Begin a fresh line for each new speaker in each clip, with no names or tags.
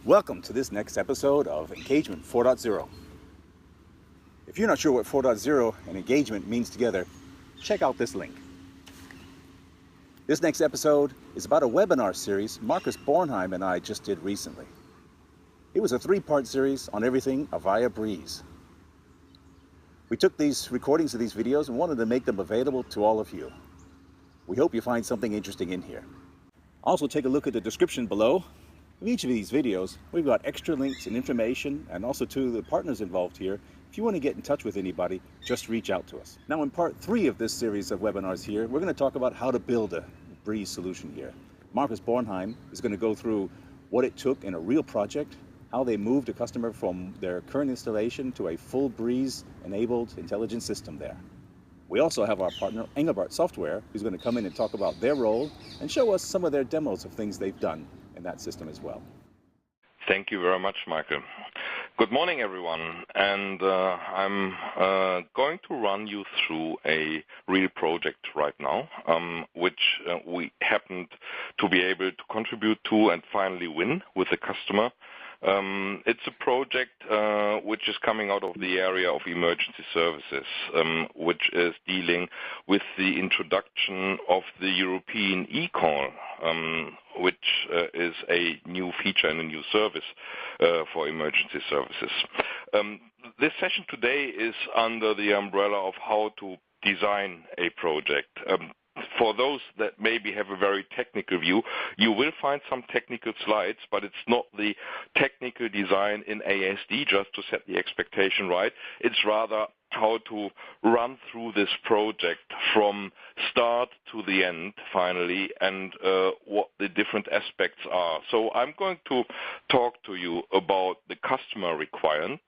Welcome to this next episode of Engagement 4.0. If you're not sure what 4.0 and engagement means together, check out this link. This next episode is about a webinar series Markus Bornheim and I just did recently. It was a 3-part series on everything Avaya Breeze. We took these recordings of these videos and wanted to make them available to all of you. We hope you find something interesting in here. Also take a look at the description below. Of each of these videos, we've got extra links and information, and also to the partners involved here. If you want to get in touch with anybody, just reach out to us. Now in part 3 of this series of webinars here, we're going to talk about how to build a Breeze solution here. Markus Bornheim is going to go through what it took in a real project, how they moved a customer from their current installation to a full Breeze-enabled intelligent system there. We also have our partner, Engelbart Software, who's going to come in and talk about their role and show us some of their demos of things they've done in that system as well.
Thank you very much, Michael. Good morning, everyone. And I'm going to run you through a real project right now, which we happened to be able to contribute to and finally win with the customer. It's a project which is coming out of the area of emergency services, which is dealing with the introduction of the European eCall, which is a new feature and a new service for emergency services. This session today is under the umbrella of how to design a project. For those that maybe have a very technical view, you will find some technical slides, but it's not the technical design in ASD just to set the expectation right. It's rather how to run through this project from start to the end finally, and what the different aspects are. So I'm going to talk to you about the customer requirements,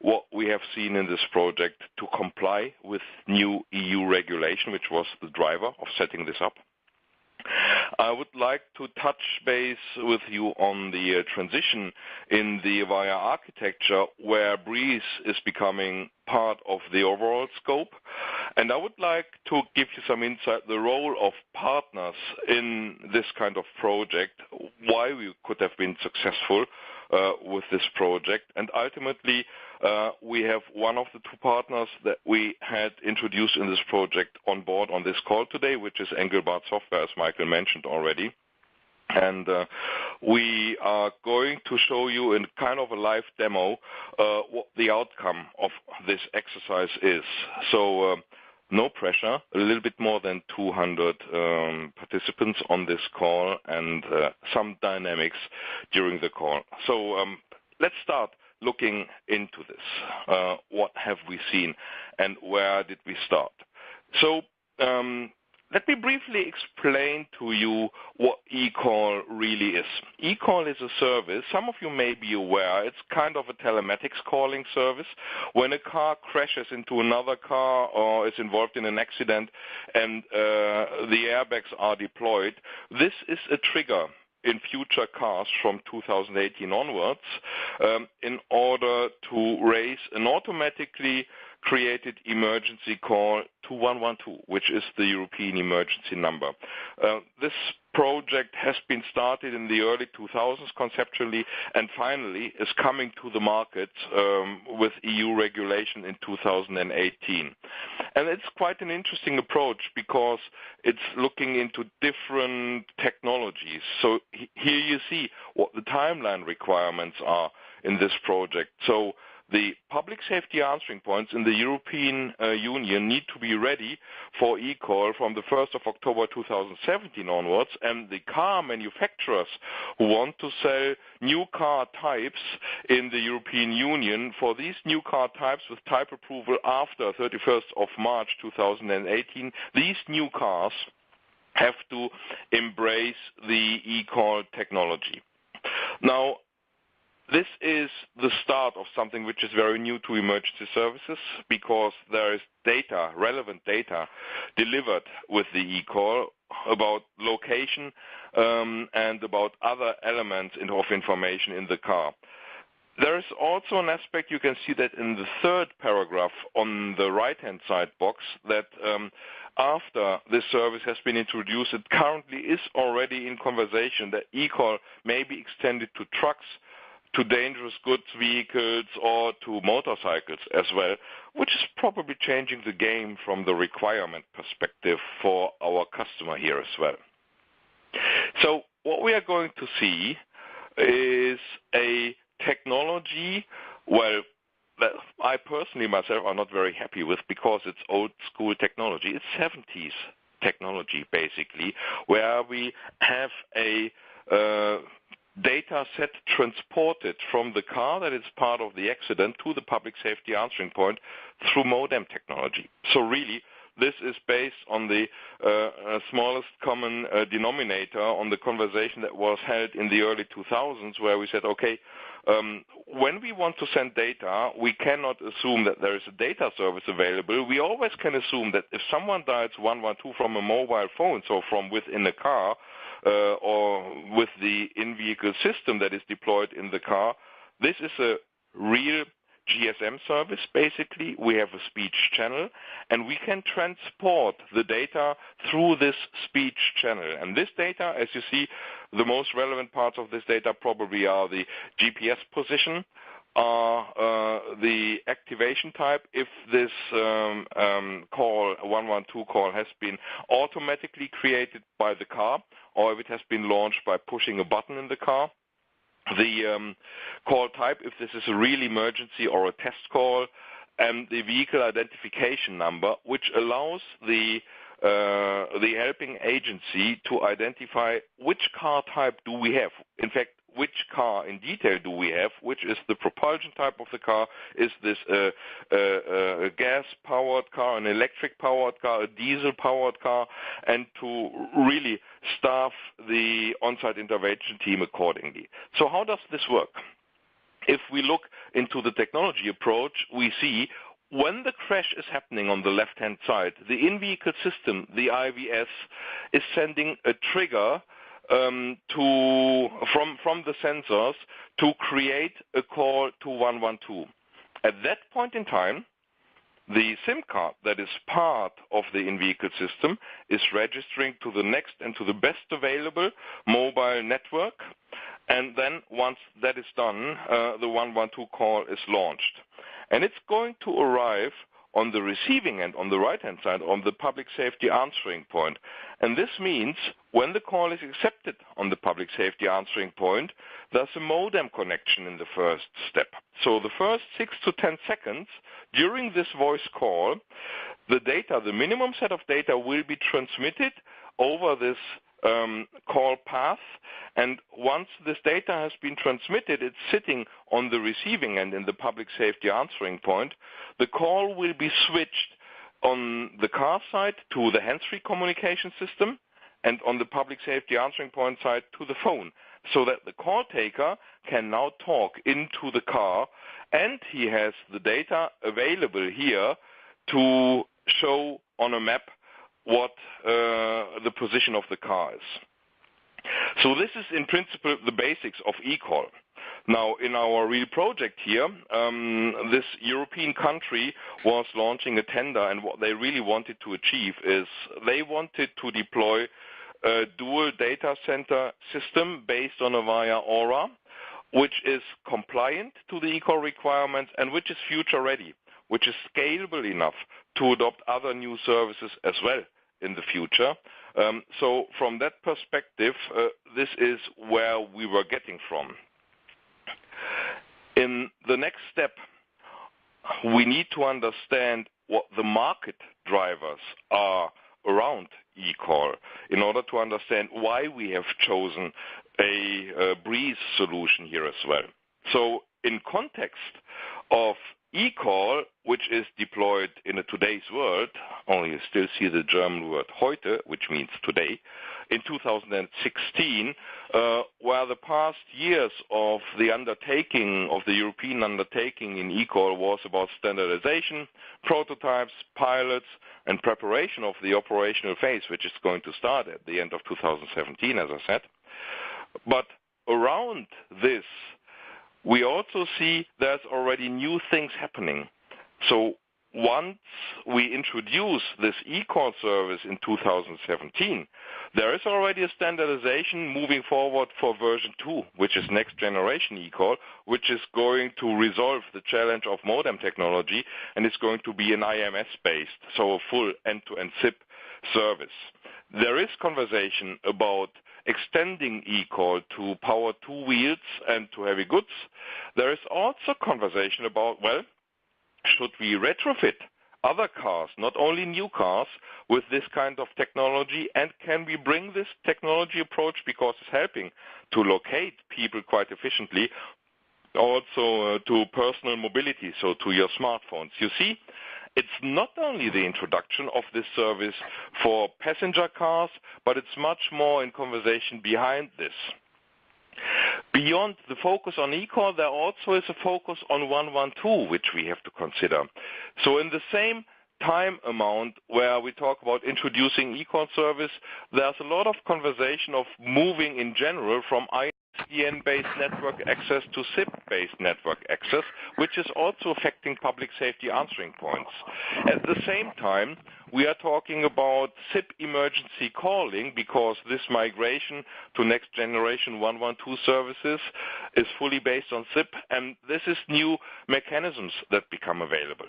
what we have seen in this project to comply with new EU regulation, which was the driver of setting this up. I would like to touch base with you on the transition in the Avaya architecture, where Breeze is becoming part of the overall scope. And I would like to give you some insight, the role of partners in this kind of project, why we could have been successful with this project. And ultimately, we have one of the 2 partners that we had introduced in this project on board on this call today, which is Engelbart Software, as Michael mentioned already. And we are going to show you in kind of a live demo what the outcome of this exercise is. So no pressure, a little bit more than 200 participants on this call, and some dynamics during the call. So let's start looking into this. What have we seen and where did we start? So let me briefly explain to you what eCall really is. eCall is a service, some of you may be aware, it's kind of a telematics calling service. When a car crashes into another car or is involved in an accident and the airbags are deployed, this is a trigger in future cars from 2018 onwards in order to raise an automatically created emergency call to 112, which is the European emergency number. This project has been started in the early 2000s conceptually, and finally is coming to the market with EU regulation in 2018. And it's quite an interesting approach because it's looking into different technologies. So here you see what the timeline requirements are in this project. So the public safety answering points in the European Union need to be ready for eCall from the 1st of October 2017 onwards, and the car manufacturers who want to sell new car types in the European Union, for these new car types with type approval after 31st of March 2018, these new cars have to embrace the eCall technology. Now, this is the start of something which is very new to emergency services, because there is data, relevant data, delivered with the eCall about location and about other elements of information in the car. There is also an aspect, you can see that in the 3rd paragraph on the right-hand side box, that after this service has been introduced, it currently is already in conversation that eCall may be extended to trucks, to dangerous goods vehicles, or to motorcycles as well, which is probably changing the game from the requirement perspective for our customer here as well. So what we are going to see is a technology, well, that I personally myself are not very happy with because it's old school technology. It's 70s technology basically, where we have a data set transported from the car that is part of the accident to the public safety answering point through modem technology. So really, this is based on the smallest common denominator on the conversation that was held in the early 2000s, where we said, okay, when we want to send data, we cannot assume that there is a data service available. We always can assume that if someone dials 112 from a mobile phone, so from within the car, or with the in-vehicle system that is deployed in the car, this is a real GSM service, basically. We have a speech channel, and we can transport the data through this speech channel. And this data, as you see, the most relevant parts of this data probably are the GPS position, the activation type, if this call, 112 call, has been automatically created by the car, or if it has been launched by pushing a button in the car. The call type, if this is a real emergency or a test call, and the vehicle identification number, which allows the helping agency to identify which car type do we have. In fact, which car in detail do we have, which is the propulsion type of the car, is this a gas-powered car, an electric-powered car, a diesel-powered car, and to really staff the on-site intervention team accordingly. So how does this work? If we look into the technology approach, we see when the crash is happening on the left-hand side, the in-vehicle system, the IVS, is sending a trigger from the sensors to create a call to 112. At that point in time, the SIM card that is part of the in-vehicle system is registering to the next and to the best available mobile network, and then once that is done, the 112 call is launched. And it's going to arrive on the receiving end, on the right-hand side, on the public safety answering point. And this means when the call is accepted on the public safety answering point, there's a modem connection in the first step. So the first 6 to 10 seconds during this voice call, the data, the minimum set of data, will be transmitted over this call path, and once this data has been transmitted, it's sitting on the receiving end in the public safety answering point. The call will be switched on the car side to the hands-free communication system, and on the public safety answering point side to the phone, so that the call taker can now talk into the car, and he has the data available here to show on a map what the position of the car is. So this is in principle the basics of eCall. Now, in our real project here, this European country was launching a tender, and what they really wanted to achieve is they wanted to deploy a dual data center system based on Avaya Aura, which is compliant to the eCall requirements and which is future ready, which is scalable enough to adopt other new services as well in the future. So from that perspective, this is where we were getting from. In the next step, we need to understand what the market drivers are around eCall in order to understand why we have chosen a Breeze solution here as well. So in context of eCall, which is deployed in today's world, only you still see the German word heute, which means today, in 2016, where the past years of the undertaking, of the European undertaking in eCall was about standardization, prototypes, pilots, and preparation of the operational phase, which is going to start at the end of 2017, as I said. But around this, we also see there's already new things happening. So once we introduce this eCall service in 2017, there is already a standardization moving forward for version 2, which is next generation eCall, which is going to resolve the challenge of modem technology, and it's going to be an IMS-based, so a full end-to-end SIP service. There is conversation about extending eCall to power two wheels and to heavy goods. There is also conversation about, well, should we retrofit other cars, not only new cars, with this kind of technology, and can we bring this technology approach, because it's helping to locate people quite efficiently, also to personal mobility, so to your smartphones. You see, it's not only the introduction of this service for passenger cars, but it's much more in conversation behind this. Beyond the focus on eCall, there also is a focus on 112, which we have to consider. So in the same time amount where we talk about introducing eCall service, there's a lot of conversation of moving in general from ISDN-based network access to SIP-based network access, which is also affecting public safety answering points. At the same time, we are talking about SIP emergency calling, because this migration to next generation 112 services is fully based on SIP, and this is new mechanisms that become available.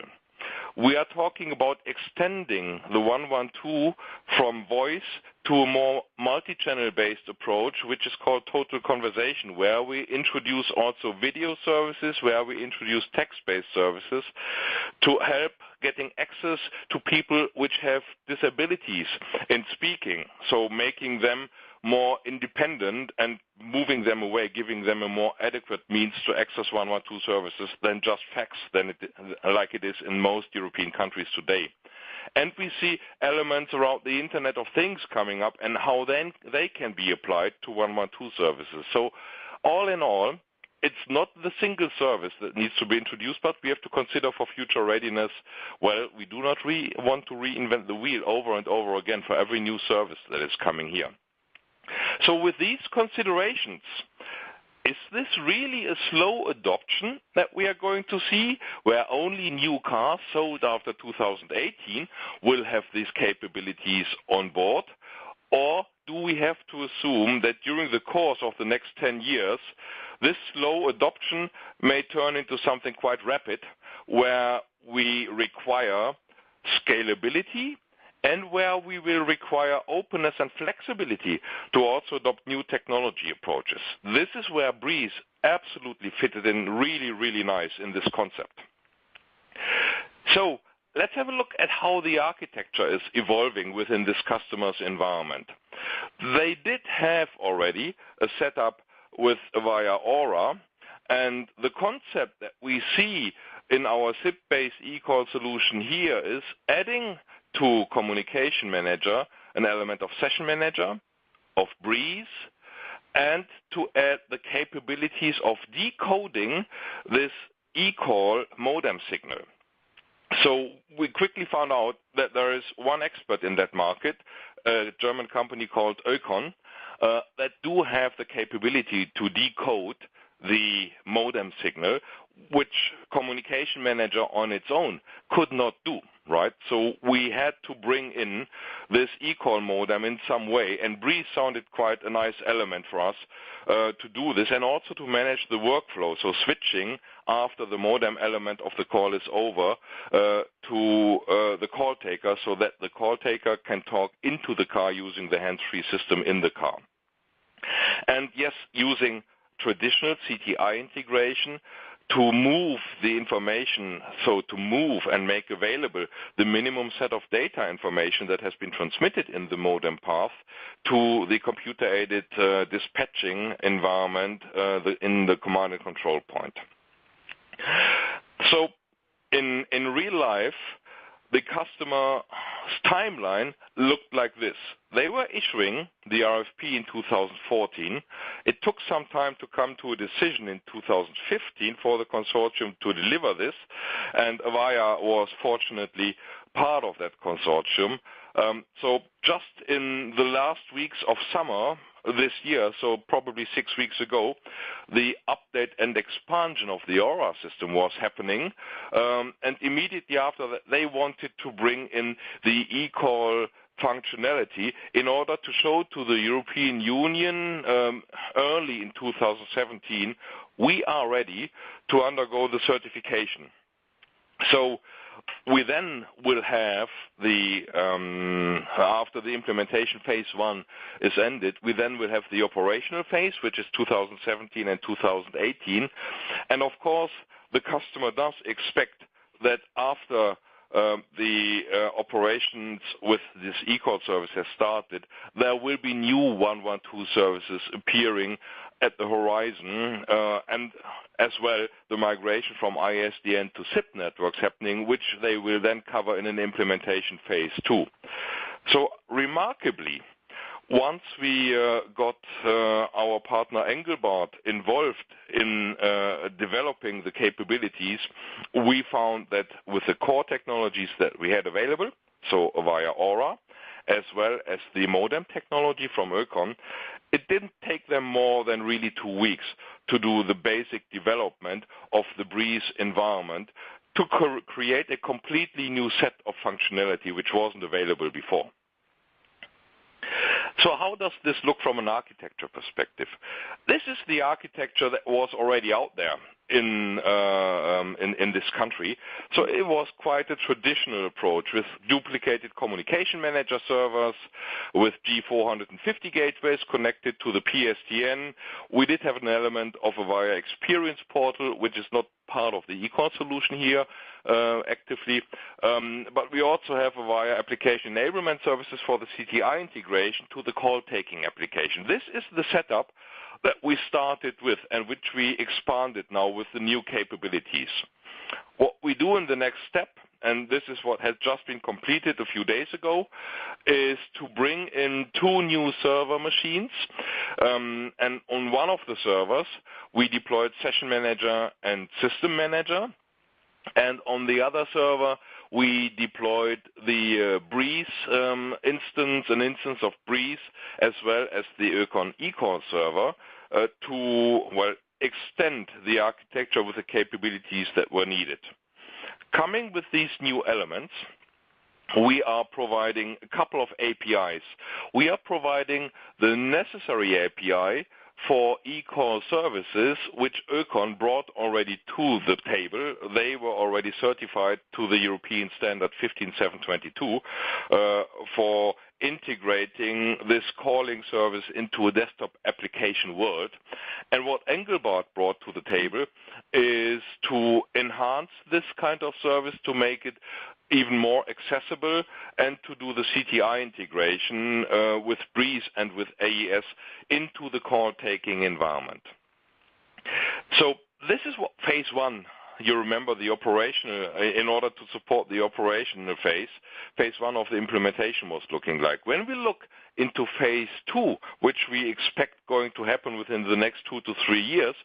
We are talking about extending the 112 from voice to a more multi-channel based approach, which is called total conversation, where we introduce also video services, where we introduce text-based services to help getting access to people which have disabilities in speaking, so making them more independent and moving them away, giving them a more adequate means to access 112 services than just fax, like it is in most European countries today. And we see elements around the Internet of Things coming up and how then they can be applied to 112 services. So all in all, it's not the single service that needs to be introduced, but we have to consider for future readiness, well, we do not want to reinvent the wheel over and over again for every new service that is coming here. So with these considerations, is this really a slow adoption that we are going to see, where only new cars sold after 2018 will have these capabilities on board? Or do we have to assume that during the course of the next 10 years, this slow adoption may turn into something quite rapid, where we require scalability and where we will require openness and flexibility to also adopt new technology approaches? This is where Breeze absolutely fitted in really, really nice in this concept. So let's have a look at how the architecture is evolving within this customer's environment. They did have already a setup with Avaya Aura, and the concept that we see in our SIP-based eCall solution here is adding to Communication Manager an element of Session Manager, of Breeze, and to add the capabilities of decoding this eCall modem signal. So we quickly found out that there is one expert in that market, a German company called Ökon, that do have the capability to decode the modem signal, which Communication Manager on its own could not do, right? So we had to bring in this eCall modem in some way, and Breeze sounded quite a nice element for us to do this, and also to manage the workflow, so switching after the modem element of the call is over to the call taker, so that the call taker can talk into the car using the hands-free system in the car. And yes, using traditional CTI integration to move the information, so to move and make available the minimum set of data information that has been transmitted in the modem path to the computer-aided dispatching environment in the command and control point. So in real life, the customer's timeline looked like this. They were issuing the RFP in 2014. It took some time to come to a decision in 2015 for the consortium to deliver this, and Avaya was fortunately part of that consortium. So just in the last weeks of summer this year, so probably 6 weeks ago, the update and expansion of the Aura system was happening, and immediately after that they wanted to bring in the eCall functionality in order to show to the European Union early in 2017 we are ready to undergo the certification. So we then will have after the implementation phase 1 is ended, we then will have the operational phase, which is 2017 and 2018. And of course, the customer does expect that after the operations with this eCall service has started, there will be new 112 services appearing at the horizon, and as well the migration from ISDN to SIP networks happening, which they will then cover in an implementation phase 2. So remarkably, once we got our partner Engelbart involved in developing the capabilities, we found that with the core technologies that we had available, so Avaya Aura, as well as the modem technology from Ökon, it didn't take them more than really 2 weeks to do the basic development of the Breeze environment to create a completely new set of functionality which wasn't available before. So how does this look from an architecture perspective? This is the architecture that was already out there in this country. So it was quite a traditional approach with duplicated communication manager servers, with G450 gateways connected to the PSTN. We did have an element of a Avaya Experience Portal, which is not part of the eCall solution here actively, but we also have Avaya Application Enablement Services for the CTI integration to the call-taking application. This is the setup that we started with and which we expanded now with the new capabilities. What we do in the next step, and this is what has just been completed a few days ago, is to bring in 2 new server machines. And on one of the servers, we deployed Session Manager and System Manager. And on the other server, we deployed the Breeze instance, an instance of Breeze, as well as the Ökon eCall server to extend the architecture with the capabilities that were needed. Coming with these new elements, we are providing a couple of APIs. We are providing the necessary API for eCall services, which Ökon brought already to the table. They were already certified to the European standard 15722 for integrating this calling service into a desktop application world. And what Engelbart brought to the table is to enhance this kind of service, to make it even more accessible, and to do the CTI integration with Breeze and with AES into the call-taking environment. So this is what phase 1, you remember the operational, in order to support the operational phase 1 of the implementation was looking like. When we look into phase 2, which we expect going to happen within the next 2 to 3 years,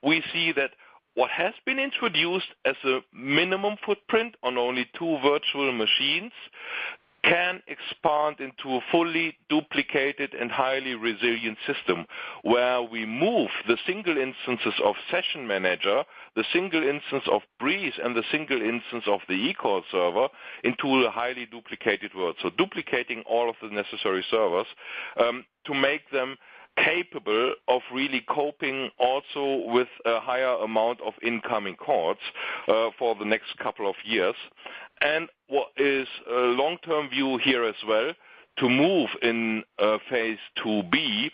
we see that what has been introduced as a minimum footprint on only 2 virtual machines can expand into a fully duplicated and highly resilient system, where we move the single instances of Session Manager, the single instance of Breeze, and the single instance of the eCall server into a highly duplicated world. So duplicating all of the necessary servers to make them capable of really coping also with a higher amount of incoming calls for the next couple of years. And what is a long-term view here as well, to move in phase 2B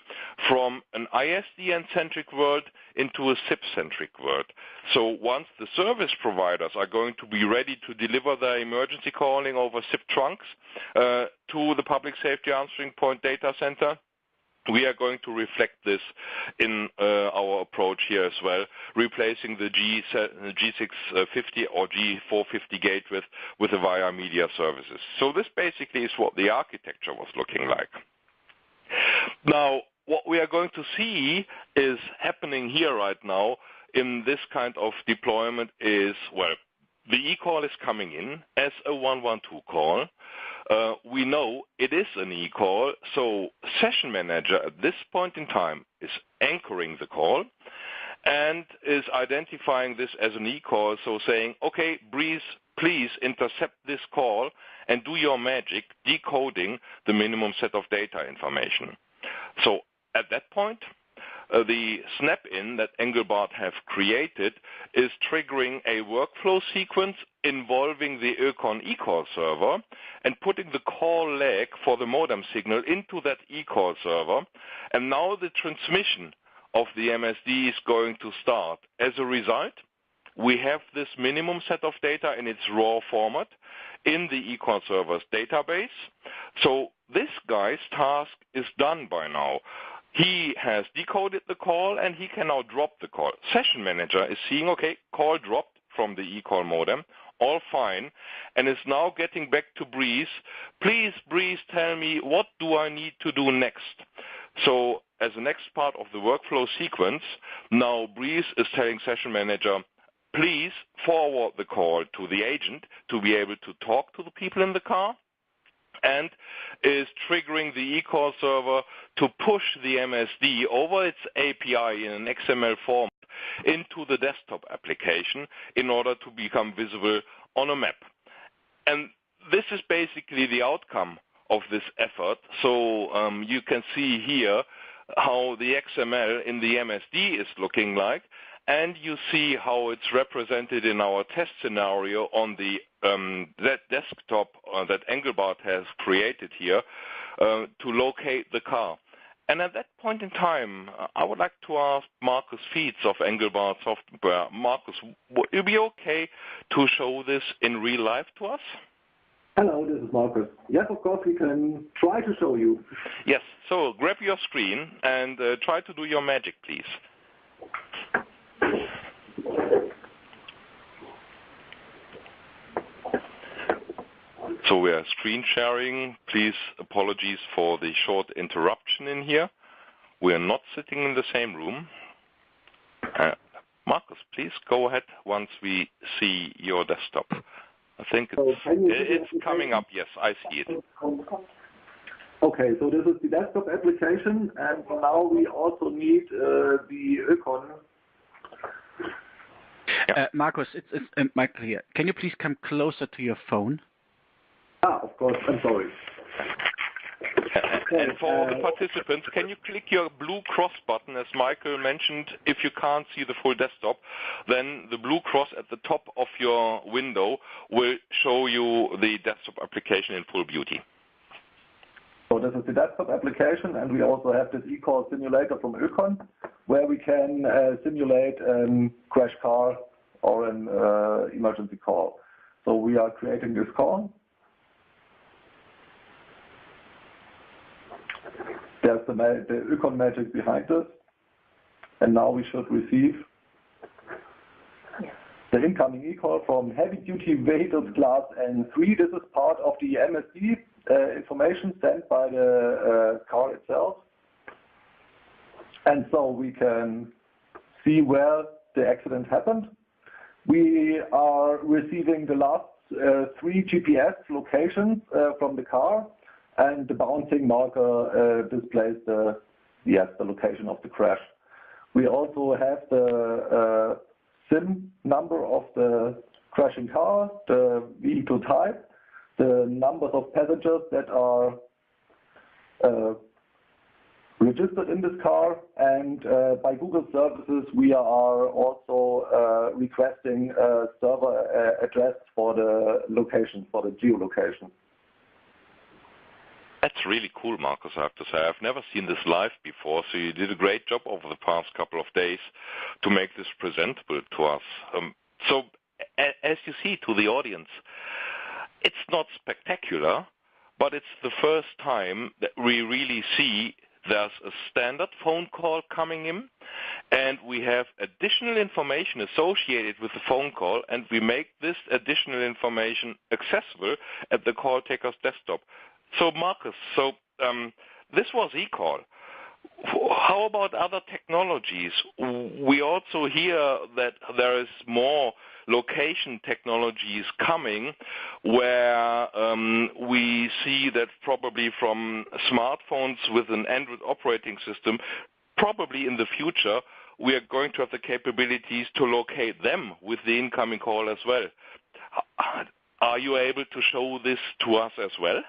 from an ISDN-centric world into a SIP-centric world. So once the service providers are going to be ready to deliver their emergency calling over SIP trunks to the public safety answering point data center, we are going to reflect this in our approach here as well, replacing the G650 or G450 gate with Avaya Media Services. So this basically is what the architecture was looking like. Now, what we are going to see is happening here right now in this kind of deployment is, well, the eCall is coming in as a 112 call. we know it is an e-call, so Session Manager at this point in time is anchoring the call and is identifying this as an e-call, so saying, okay, Breeze, please intercept this call and do your magic decoding the minimum set of data information. So at that point, the snap-in that Engelbart have created is triggering a workflow sequence involving the Ökon eCall server and putting the call leg for the modem signal into that eCall server. And now the transmission of the MSD is going to start. As a result, we have this minimum set of data in its raw format in the eCall server's database. So this guy's task is done by now. He has decoded the call and he can now drop the call. Session Manager is seeing, okay, call dropped from the eCall modem, all fine, and is now getting back to Breeze. Please, Breeze, tell me what do I need to do next? So as the next part of the workflow sequence, now Breeze is telling Session Manager, please forward the call to the agent to be able to talk to the people in the car, and is triggering the eCall server to push the MSD over its API in an XML format into the desktop application in order to become visible on a map. And this is basically the outcome of this effort. So you can see here how the XML in the MSD is looking like, and you see how it's represented in our test scenario on the that desktop that Engelbart has created here to locate the car. And at that point in time, I would like to ask Markus Fietz of Engelbart Software. Markus, would it be okay to show this in real life to us?
Hello, this is Markus. Yes, of course, we can try to show you.
Yes, so grab your screen and try to do your magic, please. So we are screen sharing. Please, apologies for the short interruption in here. We are not sitting in the same room. Markus, please go ahead once we see your desktop. I think it's coming up. Yes, I see it.
Okay, so this is the desktop application, and now we also need the Ökon.
Markus, it's Michael here. Can you please come closer to your phone?
Of course, I'm sorry.
And for the participants, can you click your blue cross button, as Michael mentioned? If you can't see the full desktop, then the blue cross at the top of your window will show you the desktop application in full beauty.
So this is the desktop application, and we also have this eCall simulator from Ökon, where we can simulate a crash car or an emergency call. So we are creating this call. There's the Ökon magic behind this, and now we should receive the incoming eCall from Heavy Duty Vehicles Class N3. This is part of the MSD information sent by the car itself, and so we can see where the accident happened. We are receiving the last 3 GPS locations from the car, and the bouncing marker displays the location of the crash. We also have the SIM number of the crashing car, the vehicle type, the numbers of passengers that are registered in this car, and by Google services we are also requesting a server address for the location, for the geolocation.
That's really cool, Markus, I have to say. I've never seen this live before, so you did a great job over the past couple of days to make this presentable to us. So, as you see to the audience, it's not spectacular, but it's the first time that we really see there's a standard phone call coming in, and we have additional information associated with the phone call, and we make this additional information accessible at the call taker's desktop. So Markus, this was eCall. How about other technologies? We also hear that there is more location technologies coming where we see that probably from smartphones with an Android operating system, probably in the future, we are going to have the capabilities to locate them with the incoming call as well. Are you able to show this to us as well?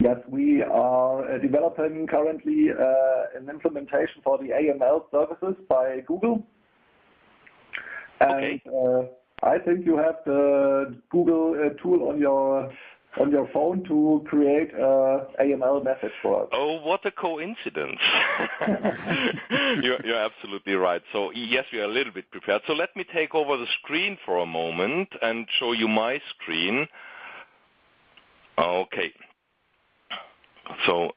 Yes, we are developing currently an implementation for the AML services by Google. And I think you have the Google tool on your phone to create a AML message for us.
Oh, what a coincidence. You're absolutely right. So yes, we are a little bit prepared. So let me take over the screen for a moment and show you my screen. Okay. So,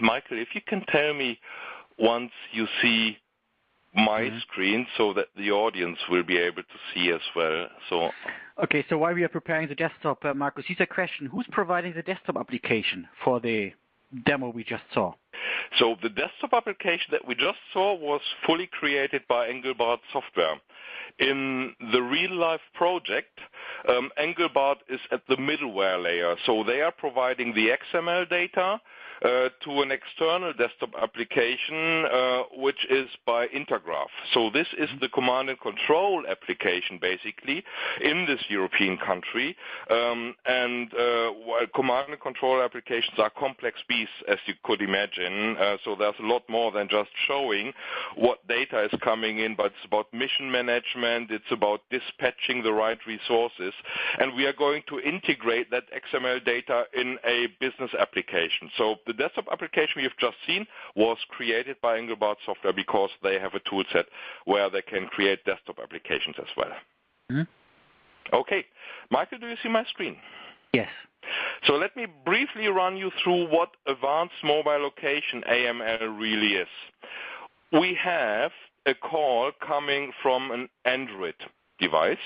Michael, if you can tell me once you see my screen so that the audience will be able to see as well. So.
Okay, so while we are preparing the desktop, Markus, here's a question. Who's providing the desktop application for the demo we just saw?
So the desktop application that we just saw was fully created by Engelbart software. In the real-life project, Engelbart is at the middleware layer. So they are providing the XML data to an external desktop application, which is by Intergraph. So this is the command and control application, basically, in this European country. While command and control applications are complex beasts, as you could imagine, so there's a lot more than just showing what data is coming in, but it's about mission management, it's about dispatching the right resources, and we are going to integrate that XML data in a business application. So the desktop application we have just seen was created by Engelbart software because they have a tool set where they can create desktop applications as well. Mm-hmm. Okay. Michael, do you see my screen?
Yes.
So let me briefly run you through what advanced mobile location AML really is. We have a call coming from an Android device,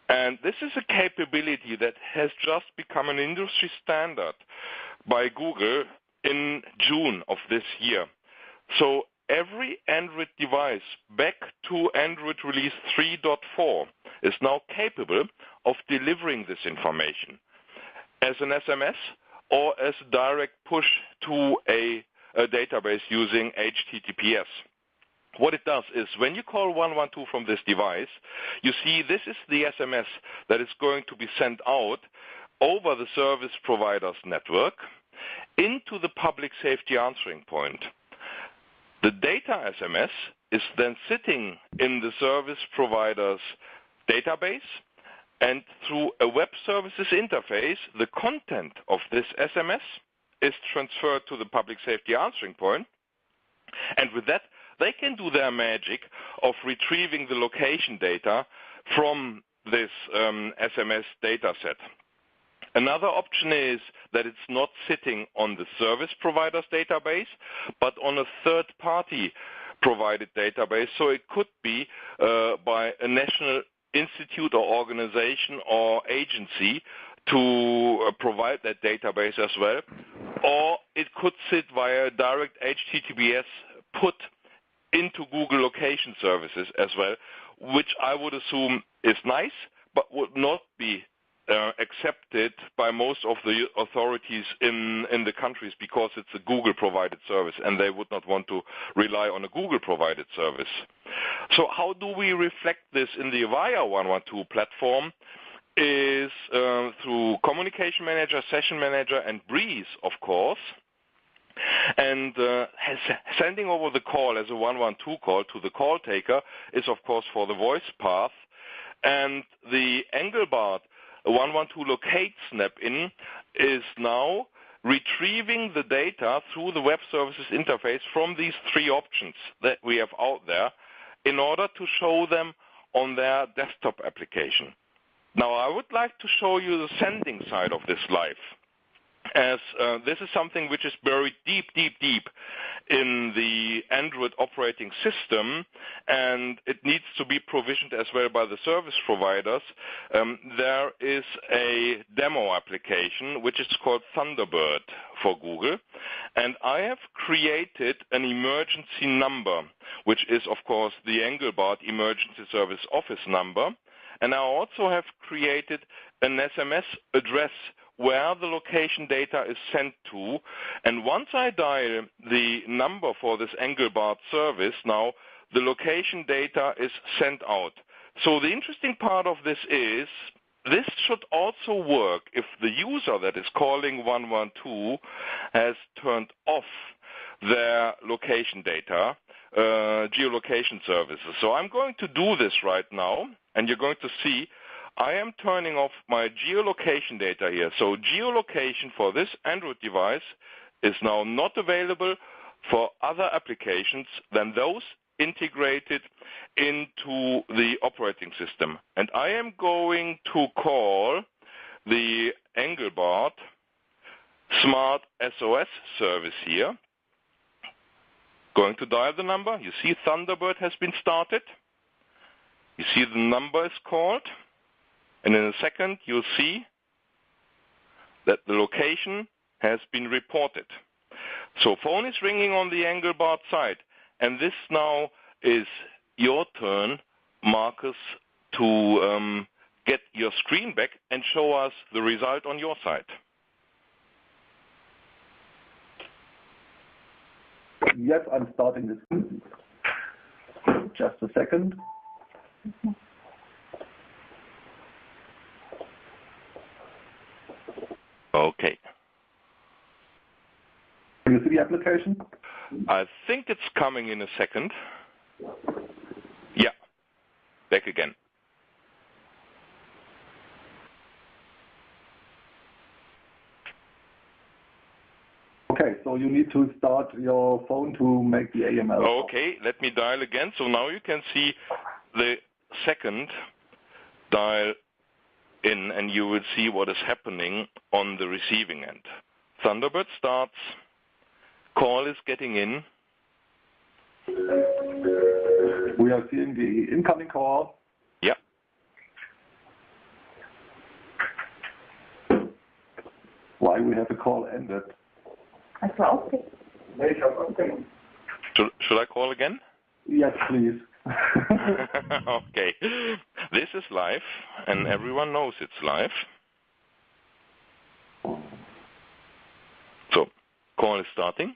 and this is a capability that has just become an industry standard by Google in June of this year. So every Android device back to Android release 3.4 is now capable of delivering this information as an SMS or as a direct push to a database using HTTPS. What it does is when you call 112 from this device, you see this is the SMS that is going to be sent out over the service provider's network into the public safety answering point. The data SMS is then sitting in the service provider's database, and through a web services interface, the content of this SMS is transferred to the public safety answering point, and with that, they can do their magic of retrieving the location data from this SMS data set. Another option is that it's not sitting on the service provider's database, but on a third-party provided database. So it could be by a national institute or organization or agency to provide that database as well. Or it could sit via direct HTTPS put into Google location services as well, which I would assume is nice, but would not be accepted by most of the authorities in the countries because it's a Google-provided service and they would not want to rely on a Google-provided service. So how do we reflect this in the Avaya 112 platform is through Communication Manager, Session Manager, and Breeze, of course. And sending over the call as a 112 call to the call taker is, of course, for the voice path. And the Engelbart 112 locate snap-in is now retrieving the data through the web services interface from these three options that we have out there in order to show them on their desktop application. Now, I would like to show you the sending side of this live, as this is something which is buried deep in the Android operating system, and it needs to be provisioned as well by the service providers. There is a demo application which is called Thunderbird for Google, And I have created an emergency number, which is, of course, the Engelbart Emergency Service Office number. And I also have created an SMS address where the location data is sent to. And once I dial the number for this Engelbart service, now the location data is sent out. So the interesting part of this is this should also work if the user that is calling 112 has turned off their location data, geolocation services. So I'm going to do this right now, and you're going to see I am turning off my geolocation data here. So geolocation for this Android device is now not available for other applications than those integrated into the operating system. And I am going to call the Engelbart Smart SOS service here. Going to dial the number. You see Thunderbird has been started. You see the number is called. And in a second, you'll see that the location has been reported. So phone is ringing on the Engelbart side. And this now is your turn, Markus, to get your screen back and show us the result on your side.
Yes, I'm starting this. Just a second.
Okay.
Can you see the application?
I think it's coming in a second. Yeah. Back again.
Okay, so you need to start your phone to make the AML.
Okay, let me dial again. So now you can see the second dial in, and you will see what is happening on the receiving end. Thunderbird starts. Call is getting in.
We are seeing the incoming call.
Yeah.
Why we have the call ended?
Should I call again?
Yes, please.
Okay. This is live, and everyone knows it's live. So, call is starting.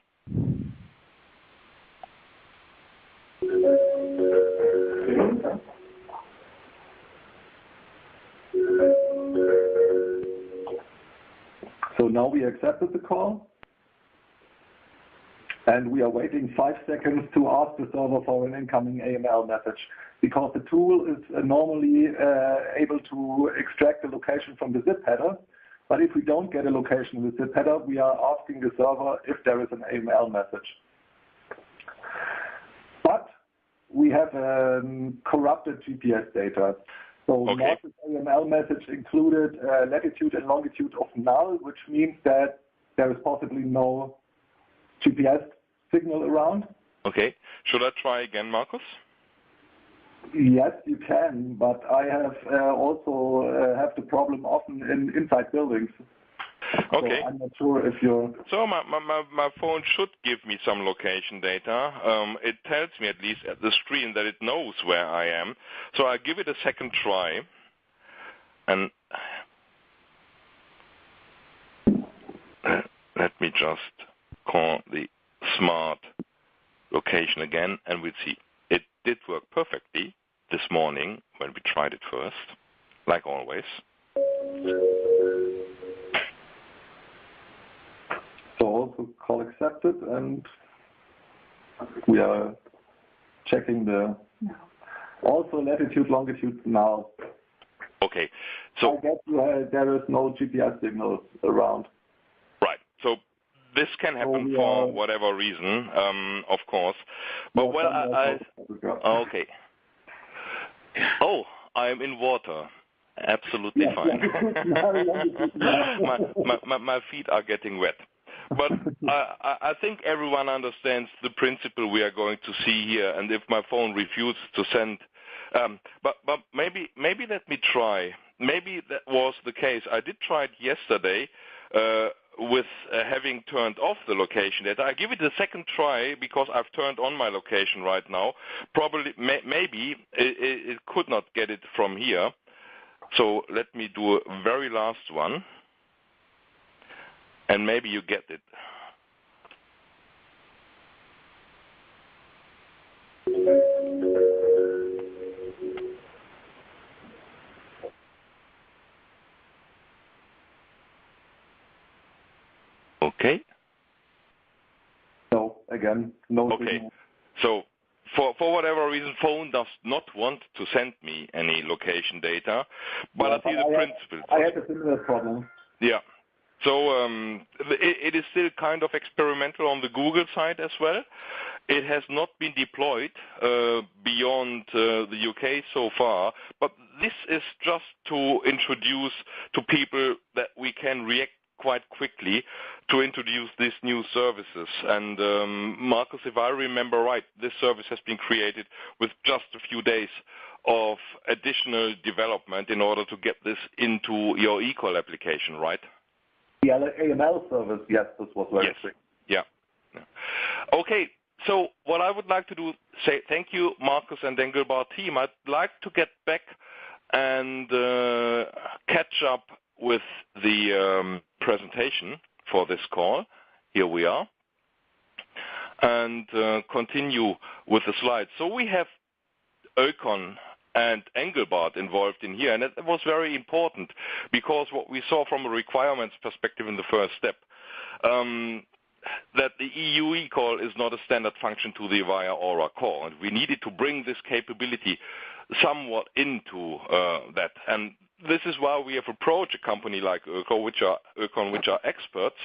So now we accepted the call, and we are waiting 5 seconds to ask the server for an incoming AML message, because the tool is normally able to extract the location from the zip header. But if we don't get a location in the zip header, we are asking the server if there is an AML message. But we have corrupted GPS data. So
okay.
Markus' AML message included latitude and longitude of null, which means that there is possibly no GPS signal around.
Okay. Should I try again, Markus?
Yes, you can, but I have also have the problem often inside buildings.
Okay.
So I'm not sure if you're...
So my phone should give me some location data. It tells me at least at the screen that it knows where I am. So I'll give it a second try. And let me just call the smart location again, and we'll see. It did work perfectly this morning when we tried it first, like always.
So also call accepted, and we are checking the also latitude, longitude now.
Okay, so
I guess there is no GPS signal around.
Right. So this can happen for whatever reason, of course. But okay. Oh, I'm in water. Absolutely fine. my feet are getting wet. But I think everyone understands the principle we are going to see here. And if my phone refuses to send, but maybe let me try. Maybe that was the case. I did try it yesterday with having turned off the location data. I give it a second try because I've turned on my location right now. Probably, maybe it could not get it from here. So let me do a very last one, and maybe you get it. Okay.
No, again, no.
Okay.
Signal.
So for whatever reason, phone does not want to send me any location data, but I see the principle.
I had a similar problem.
Yeah. So it is still kind of experimental on the Google side as well. It has not been deployed beyond the UK so far, but this is just to introduce to people that we can react quite quickly to introduce these new services. And Markus, if I remember right, this service has been created with just a few days of additional development in order to get this into your eCall application, right?
The AML service, yes, this was very quick.
Yeah. Okay, so what I would like to do, say thank you, Markus and Engelbart team. I'd like to get back and catch up with the presentation for this call. Here we are. And continue with the slides. So we have Ökon and Engelbart involved in here, and it was very important because what we saw from a requirements perspective in the first step, that the EU eCall is not a standard function to the Avaya Aura core, and we needed to bring this capability somewhat into that. And this is why we have approached a company like Ökon, which are experts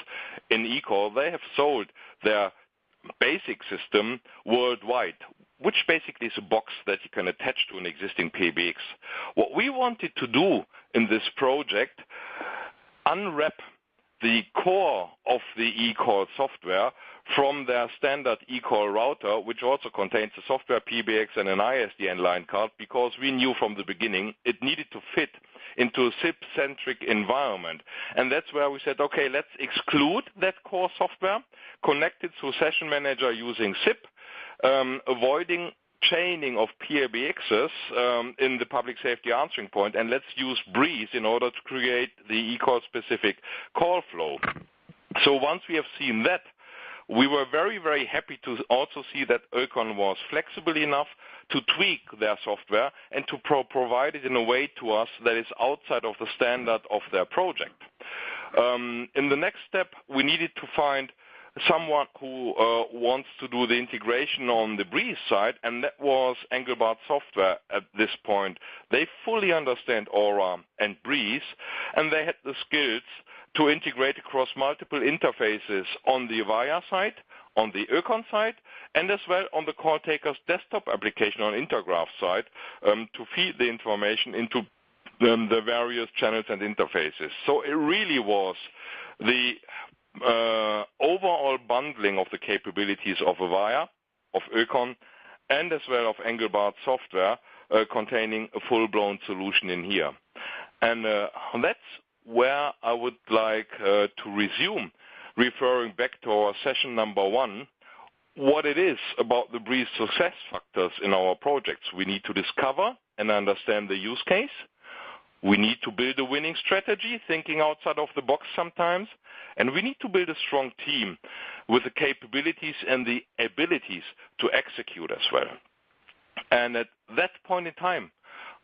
in eCall. They have sold their basic system worldwide, which basically is a box that you can attach to an existing PBX. What we wanted to do in this project, unwrap the core of the eCall software from their standard eCall router, which also contains a software PBX and an ISDN line card, because we knew from the beginning it needed to fit into a SIP-centric environment. And that's where we said, okay, let's exclude that core software, connect it to Session Manager using SIP, avoiding chaining of PBXs in the public safety answering point, and let's use Breeze in order to create the eCall specific call flow. So once we have seen that, we were very, very happy to also see that Ökon was flexible enough to tweak their software and to provide it in a way to us that is outside of the standard of their project. In the next step, we needed to find someone who wants to do the integration on the Breeze side, and that was Engelbart Software at this point. They fully understand Aura and Breeze, and they had the skills to integrate across multiple interfaces on the Avaya side, on the Ökon side, and as well on the call taker's desktop application on Intergraph side to feed the information into the various channels and interfaces. So it really was the overall bundling of the capabilities of Avaya, of Ökon, and as well of Engelbart Software containing a full-blown solution in here. And that's where I would like to resume, referring back to our session number 1, what it is about the Breeze success factors in our projects. We need to discover and understand the use case. We need to build a winning strategy, thinking outside of the box sometimes. And we need to build a strong team with the capabilities and the abilities to execute as well. And at that point in time,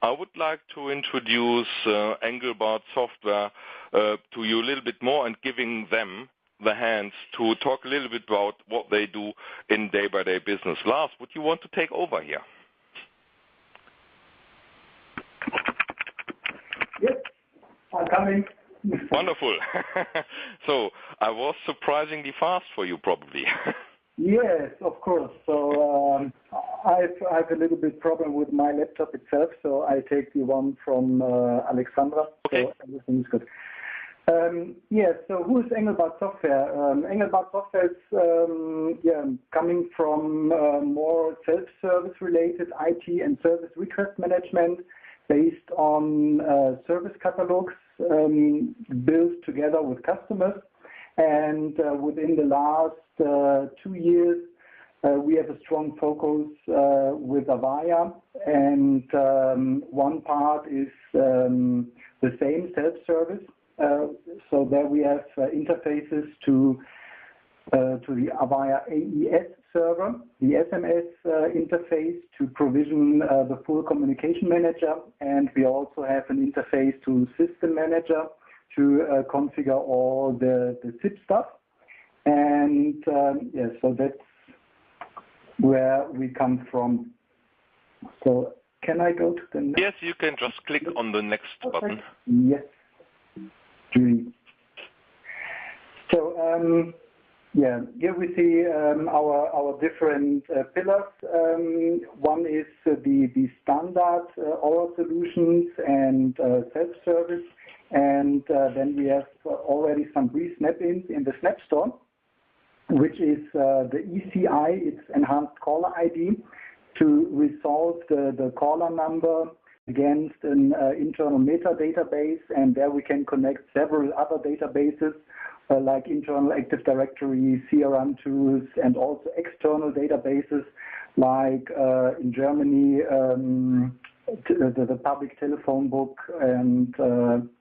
I would like to introduce Engelbart Software to you a little bit more and giving them the hands to talk a little bit about what they do in day-by-day business. Lars, would you want to take over here?
Yes, I'm coming.
Wonderful. So I was surprisingly fast for you, probably.
Yes, of course. So I have a little bit problem with my laptop itself, so I take the one from Alexandra.
Okay.
So everything is good. Yes, so who is Engelbart Software? Engelbart Software is coming from more self-service related IT and service request management based on service catalogs built together with customers.
And within the last 2 years, we have a strong focus with Avaya, and one part is the same self-service. So there we have interfaces to the Avaya AES server, the SMS interface to provision the full communication manager, and we also have an interface to system manager to configure all the SIP stuff. And yeah, so that's where we come from. So can I go to the next?
Yes, you can just click on the next button.
Yes. So yeah, here we see our different pillars. One is the standard oral solutions and self-service, and then we have already some brief snap-ins in the Snap Store, which is the ECI, it's Enhanced Caller ID, to resolve the caller number against an internal metadatabase, and there we can connect several other databases like internal Active Directory, CRM tools, and also external databases like in Germany the public telephone book, and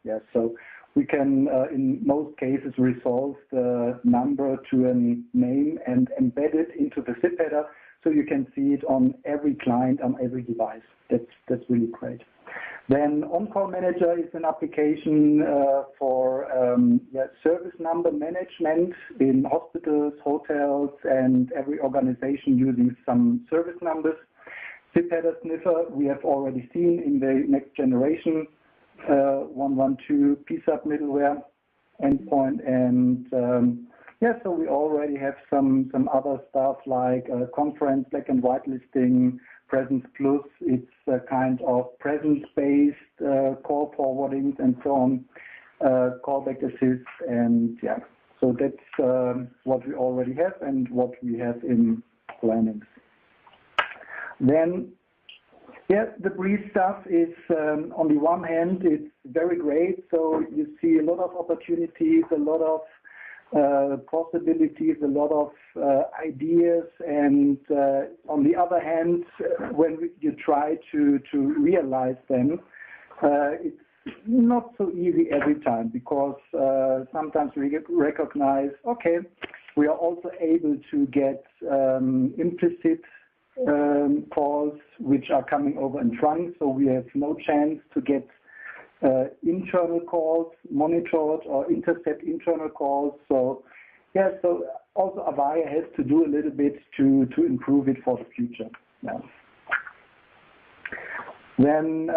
yeah, so we can in most cases resolve the number to a name and embed it into the SIP header, so you can see it on every client, on every device. That's really great. Then On-Call Manager is an application for service number management in hospitals, hotels, and every organization using some service numbers. SIP header sniffer we have already seen in the next generation 112 PSAP middleware endpoint, and yeah, so we already have some other stuff like conference black and white listing, Presence Plus. It's a kind of presence-based call forwardings and so on, callback assist, and yeah, so that's what we already have and what we have in plannings. Then, yeah, the brief stuff is, on the one hand, it's very great. So you see a lot of opportunities, a lot of possibilities, a lot of ideas, and on the other hand, when you try to realize them, it's not so easy every time, because sometimes we recognize, okay, we are also able to get implicit calls which are coming over in trunk, so we have no chance to get internal calls monitored or intercept internal calls. So yeah, so also Avaya has to do a little bit to improve it for the future. Yeah. Then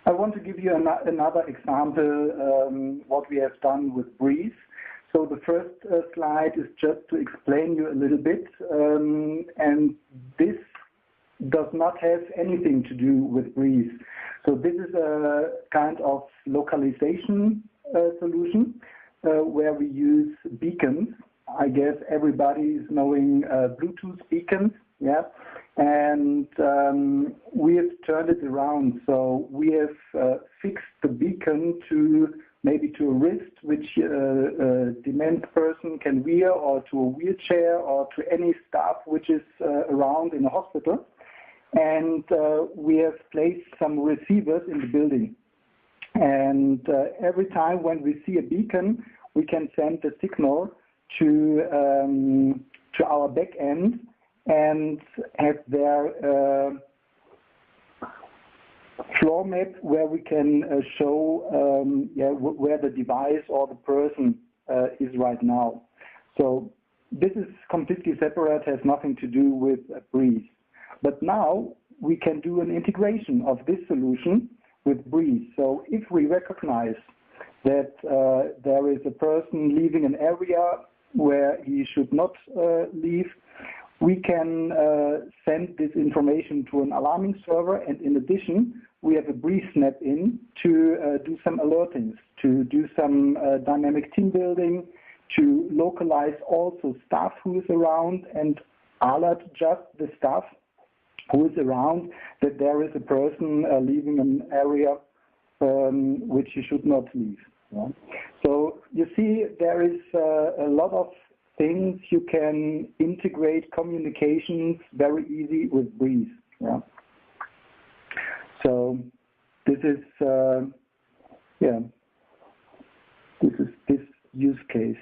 I want to give you another example what we have done with Breeze. So the first slide is just to explain you a little bit, and this does not have anything to do with Breeze. So this is a kind of localization solution where we use beacons. I guess everybody is knowing Bluetooth beacons, yeah? And we have turned it around. So we have fixed the beacon to maybe to a wrist, which a dement person can wear, or to a wheelchair, or to any staff which is around in a hospital. And we have placed some receivers in the building. And every time when we see a beacon, we can send the signal to our back end and have their floor map where we can show where the device or the person is right now. So this is completely separate, has nothing to do with Breeze. But now we can do an integration of this solution with Breeze. So if we recognize that there is a person leaving an area where he should not leave, we can send this information to an alarming server, and in addition, we have a Breeze snap-in to do some alertings, to do some dynamic team building, to localize also staff who is around and alert just the staff who is around that there is a person leaving an area which he should not leave. Yeah. So you see, there is a lot of things you can integrate communications very easy with Breeze. Yeah. So this is this use case.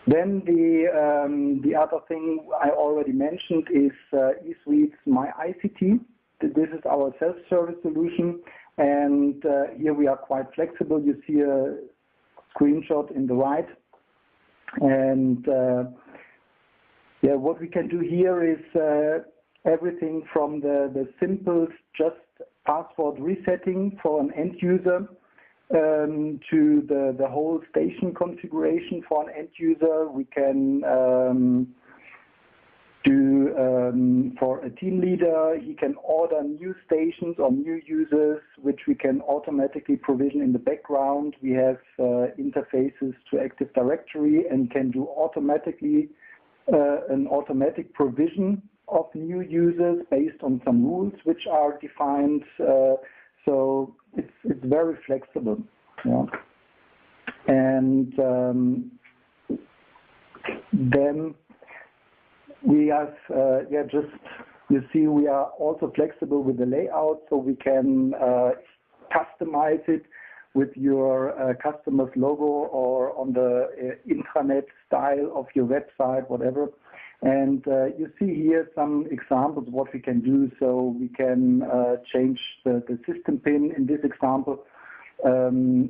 Then the other thing I already mentioned is eSuite's My ICT. This is our self-service solution, and here we are quite flexible. You see a screenshot in the right, and what we can do here is everything from the simple just password resetting for an end user to the whole station configuration for an end user. We can do for a team leader, he can order new stations or new users, which we can automatically provision in the background. We have interfaces to Active Directory and can do automatically an automatic provision of new users based on some rules which are defined. So it's very flexible. Yeah. And then we have, just you see, we are also flexible with the layout, so we can customize it with your customer's logo or on the intranet style of your website, whatever. And you see here some examples of what we can do. So we can change the system pin. In this example, the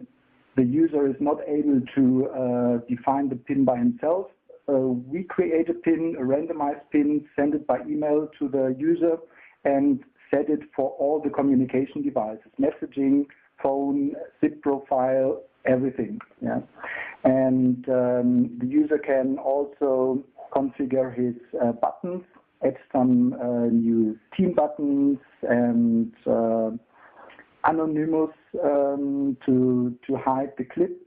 user is not able to define the pin by himself. We create a pin, a randomized pin, send it by email to the user, and set it for all the communication devices, messaging, phone, zip profile, everything. Yeah. And the user can also configure his buttons, add some new team buttons and anonymous to hide the clip.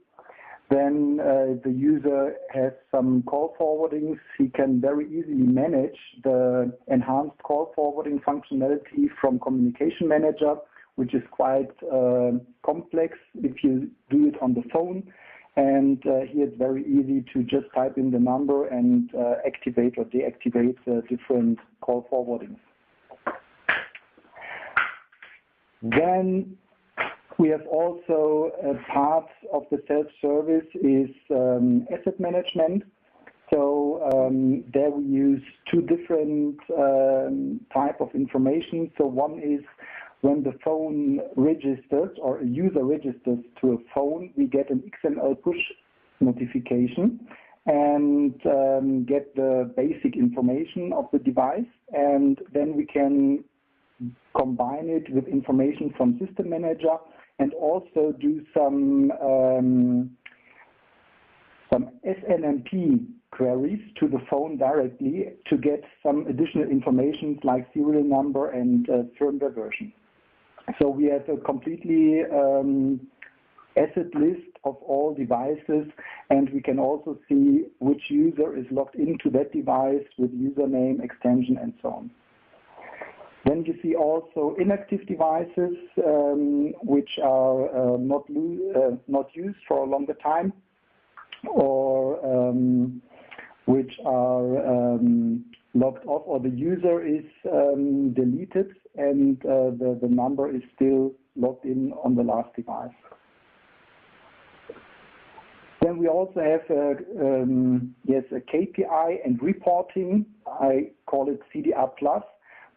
Then the user has some call forwardings. He can very easily manage the enhanced call forwarding functionality from Communication Manager, which is quite complex if you do it on the phone. And here it's very easy to just type in the number and activate or deactivate different call forwardings. Then we have also a part of the self-service is asset management. So there we use two different type of information. So one is when the phone registers or a user registers to a phone, we get an XML push notification and get the basic information of the device, and then we can combine it with information from System Manager and also do some SNMP queries to the phone directly to get some additional information like serial number and firmware version. So we have a completely asset list of all devices, and we can also see which user is logged into that device with username, extension, and so on. Then you see also inactive devices which are not used for a longer time, or which are logged off, or the user is deleted and the number is still logged in on the last device. Then we also have a KPI and reporting. I call it CDR Plus,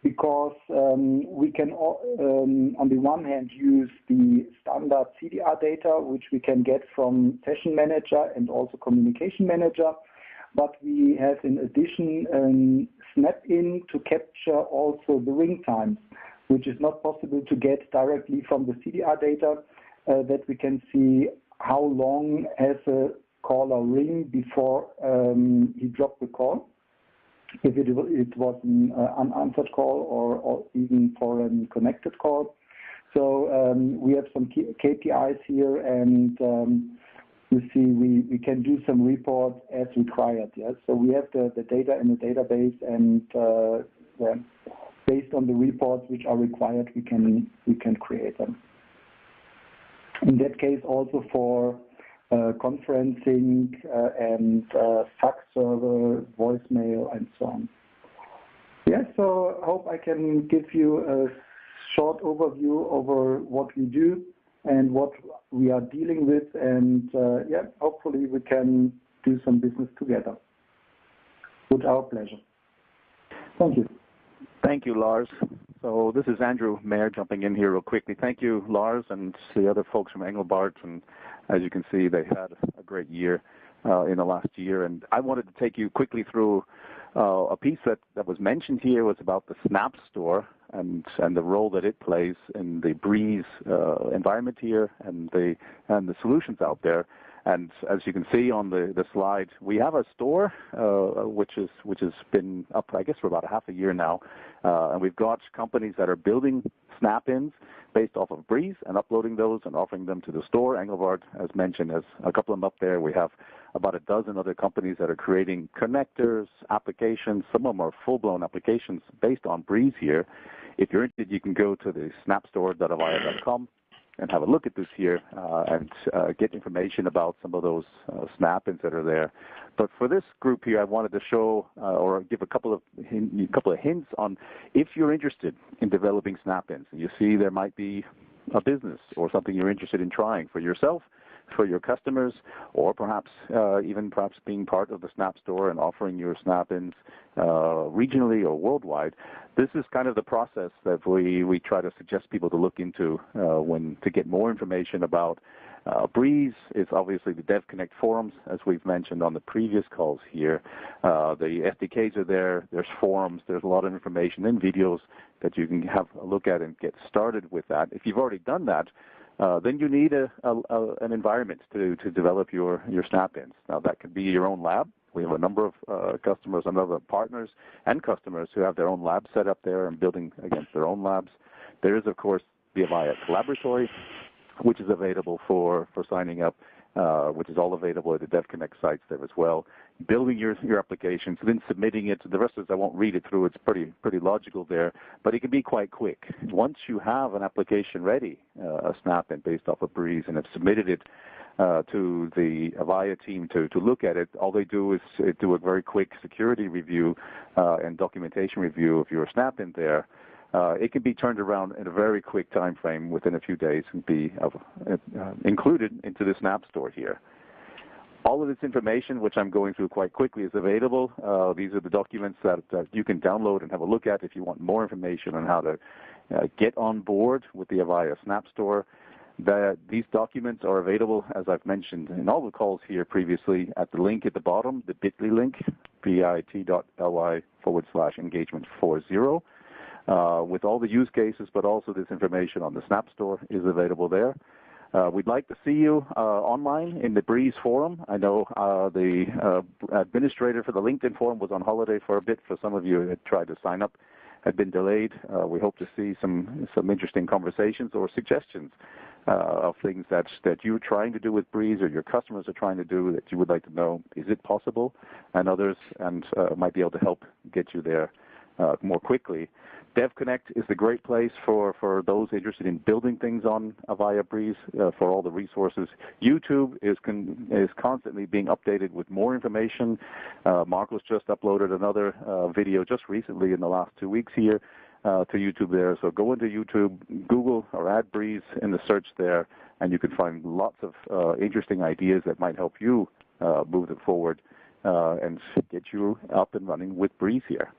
because we can, on the one hand, use the standard CDR data, which we can get from Session Manager and also Communication Manager, but we have in addition snap-in to capture also the ring times, which is not possible to get directly from the CDR data, that we can see how long has a caller ring before he dropped the call, if it was an unanswered call or even for a connected call. So we have some KPIs here, and you see we can do some reports as required. Yes, so we have the data in the database, and based on the reports which are required, we can create them. In that case, also for conferencing and fax server, voicemail, and so on. Yeah, so I hope I can give you a short overview over what we do and what we are dealing with, and yeah, hopefully we can do some business together. With our pleasure. Thank you.
Thank you, Lars. So this is Andrew Mayer jumping in here real quickly. Thank you, Lars, and the other folks from Engelbart. And as you can see, they had a great year in the last year. And I wanted to take you quickly through a piece that was mentioned here was about the Snap Store and the role that it plays in the Breeze environment here and the solutions out there. And as you can see on the slide, we have a store which has been up, I guess, for about half a year now, and we've got companies that are building snap-ins based off of Breeze and uploading those and offering them to the store. Engelbart, as mentioned, has a couple of them up there. We have about a dozen other companies that are creating connectors, applications. Some of them are full-blown applications based on Breeze here. If you're interested, you can go to the snapstore.avaya.com and have a look at this here and get information about some of those snap-ins that are there. But for this group here, I wanted to show or give a couple of hints on if you're interested in developing snap-ins. You see there might be a business or something you're interested in trying for yourself, for your customers, or perhaps being part of the Snap Store and offering your snap-ins regionally or worldwide. This is kind of the process that we try to suggest people to look into to get more information about Breeze. It's obviously the DevConnect forums, as we've mentioned on the previous calls here. The SDKs are there. There's forums. There's a lot of information and videos that you can have a look at and get started with that. If you've already done that, then you need an environment to develop your snap-ins. Now, that could be your own lab. We have a number of customers, a number of partners and customers who have their own labs set up there and building against their own labs. There is, of course, the Avaya Collaboratory, which is available for signing up, which is all available at the DevConnect sites there as well. Building your applications, then submitting it. The rest of it, I won't read it through. It's pretty logical there, but it can be quite quick. Once you have an application ready, a snap-in based off of Breeze, and have submitted it to the Avaya team to look at it, all they do is do a very quick security review and documentation review of your snap-in there. It can be turned around in a very quick time frame within a few days and be included into the Snap Store here. All of this information, which I'm going through quite quickly, is available. These are the documents that you can download and have a look at if you want more information on how to get on board with the Avaya Snap Store. These documents are available, as I've mentioned in all the calls here previously, at the link at the bottom, the bit.ly link, bit.ly/engagement40. With all the use cases, but also this information on the Snap Store is available there. We'd like to see you online in the Breeze forum. I know the administrator for the LinkedIn forum was on holiday for a bit. For some of you who had tried to sign up, had been delayed. We hope to see some interesting conversations or suggestions of things that you're trying to do with Breeze or your customers are trying to do that you would like to know, is it possible? And others might be able to help get you there more quickly. DevConnect is the great place for those interested in building things on Avaya Breeze for all the resources. YouTube is constantly being updated with more information. Markus just uploaded another video just recently in the last 2 weeks here to YouTube there. So go into YouTube, Google or add Breeze in the search there, and you can find lots of interesting ideas that might help you move it forward and get you up and running with Breeze here.